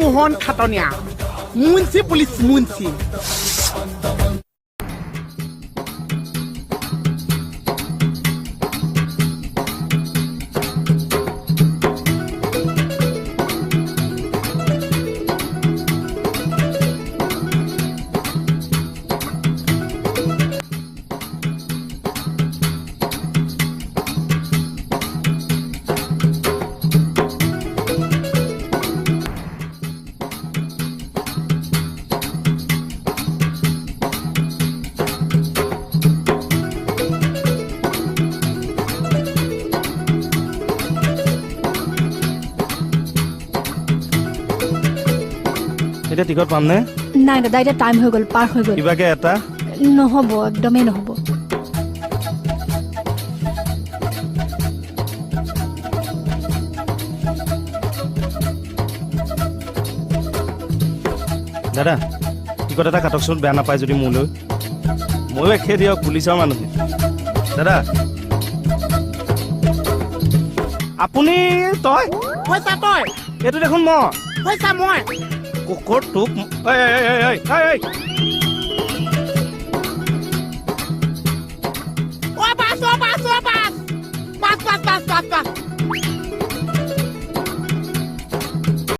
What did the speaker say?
Mohan খাটনিয়া Munshi police Munshi এতিয়া ticket পাম নে নাই দাদা এতিয়া টাইম হৈ গ'ল পাৰ হৈ গ'ল কিবাকে এটা নহ'ব একদমেই নহ'ব দাদা টিকট এটা কাটকচোন বেয়া নাপায় যদি মোলৈ ময়ো একে দিয়ক পুলিচৰ মানুহ দাদা আপুনি তই হৈছা তই এইটো দেখোন মই হৈছা মই কুকুৰ তোক